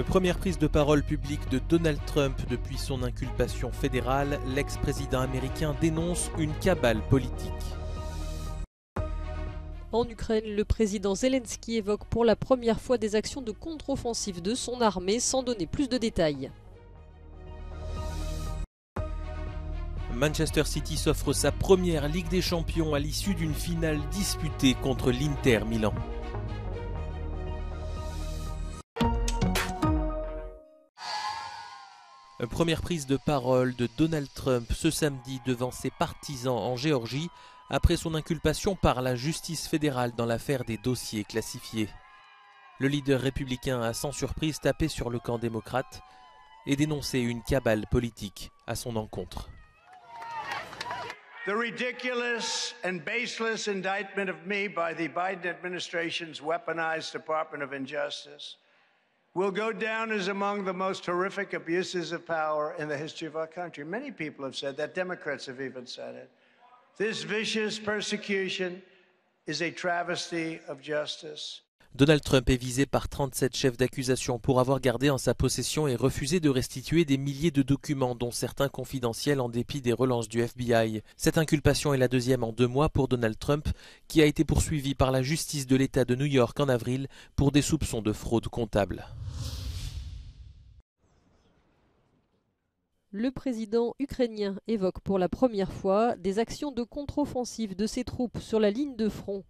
Première prise de parole publique de Donald Trump depuis son inculpation fédérale, l'ex-président américain dénonce une cabale politique. En Ukraine, le président Zelensky évoque pour la première fois des actions de contre-offensive de son armée sans donner plus de détails. Manchester City s'offre sa première Ligue des Champions à l'issue d'une finale disputée contre l'Inter Milan. Première prise de parole de Donald Trump ce samedi devant ses partisans en Géorgie après son inculpation par la justice fédérale dans l'affaire des dossiers classifiés. Le leader républicain a sans surprise tapé sur le camp démocrate et dénoncé une cabale politique à son encontre. The ridiculous and baseless indictment of me by the Biden administration's weaponized Department of Injustice will go down as among the most horrific abuses of power in the history of our country. Many people have said that. Democrats have even said it. This vicious persecution is a travesty of justice. Donald Trump est visé par 37 chefs d'accusation pour avoir gardé en sa possession et refusé de restituer des milliers de documents, dont certains confidentiels en dépit des relances du FBI. Cette inculpation est la deuxième en 2 mois pour Donald Trump, qui a été poursuivi par la justice de l'État de New York en avril pour des soupçons de fraude comptable. Le président ukrainien évoque pour la première fois des actions de contre-offensive de ses troupes sur la ligne de front.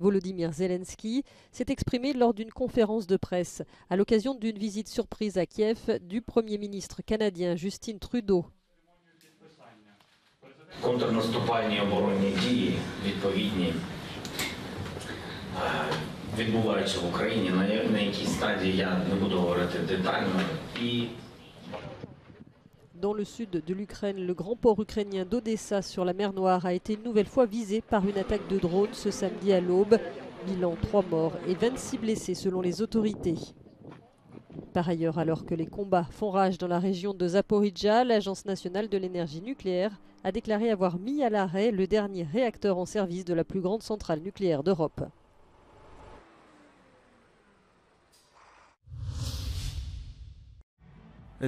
Volodymyr Zelensky s'est exprimé lors d'une conférence de presse à l'occasion d'une visite surprise à Kiev du Premier ministre canadien Justin Trudeau. Контрнаступальні оборонні дії відповідні відбуваються в Україні, на якій стадії я не буду говорити детально. Dans le sud de l'Ukraine, le grand port ukrainien d'Odessa sur la mer Noire a été une nouvelle fois visé par une attaque de drone ce samedi à l'aube. Bilan 3 morts et 26 blessés selon les autorités. Par ailleurs, alors que les combats font rage dans la région de Zaporijjia, l'Agence nationale de l'énergie nucléaire a déclaré avoir mis à l'arrêt le dernier réacteur en service de la plus grande centrale nucléaire d'Europe.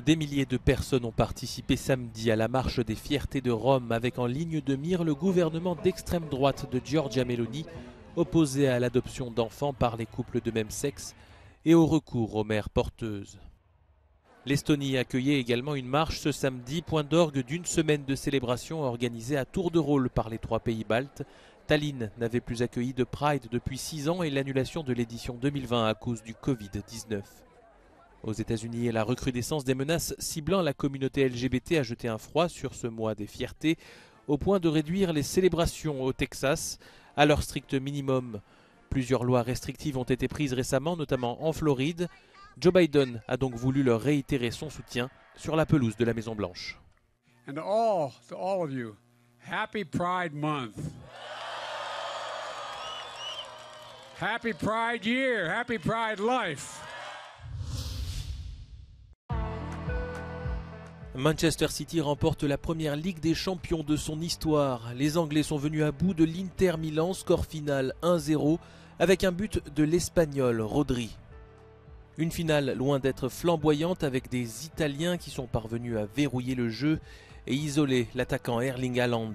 Des milliers de personnes ont participé samedi à la marche des fiertés de Rome avec en ligne de mire le gouvernement d'extrême droite de Giorgia Meloni, opposé à l'adoption d'enfants par les couples de même sexe et au recours aux mères porteuses. L'Estonie accueillait également une marche ce samedi, point d'orgue d'une semaine de célébration organisée à tour de rôle par les 3 pays baltes. Tallinn n'avait plus accueilli de Pride depuis 6 ans et l'annulation de l'édition 2020 à cause du Covid-19. Aux États-Unis, la recrudescence des menaces ciblant la communauté LGBT a jeté un froid sur ce mois des fiertés, au point de réduire les célébrations au Texas à leur strict minimum. Plusieurs lois restrictives ont été prises récemment, notamment en Floride. Joe Biden a donc voulu leur réitérer son soutien sur la pelouse de la Maison-Blanche. And to all of you, Happy Pride Month. Happy Pride Year, Happy Pride Life. Manchester City remporte la première Ligue des Champions de son histoire. Les Anglais sont venus à bout de l'Inter Milan, score final 1-0, avec un but de l'Espagnol Rodri. Une finale loin d'être flamboyante avec des Italiens qui sont parvenus à verrouiller le jeu et isoler l'attaquant Erling Haaland.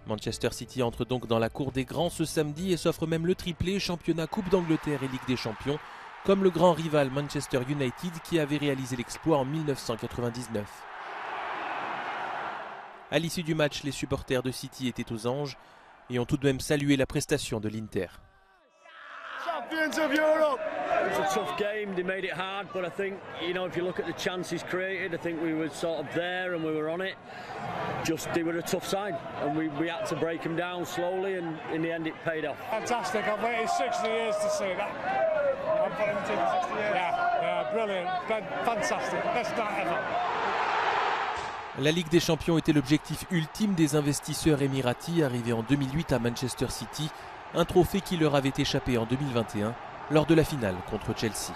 Manchester City entre donc dans la cour des grands ce samedi et s'offre même le triplé championnat, Coupe d'Angleterre et Ligue des Champions, comme le grand rival Manchester United qui avait réalisé l'exploit en 1999. À l'issue du match, les supporters de City étaient aux anges et ont tout de même salué la prestation de l'Inter. Champions of Europe. It was a tough game. They made it hard, but I think, you know, if you look at the chances created, I think we were sort of there and we were on it. Just they were a tough side, and we had to break them down slowly, and in the end, it paid off. Fantastic! I've waited 60 years to see that. I've put into 60 years. Yeah, brilliant, fantastic, best night ever. La Ligue des Champions était l'objectif ultime des investisseurs émiratis arrivés en 2008 à Manchester City, un trophée qui leur avait échappé en 2021 lors de la finale contre Chelsea.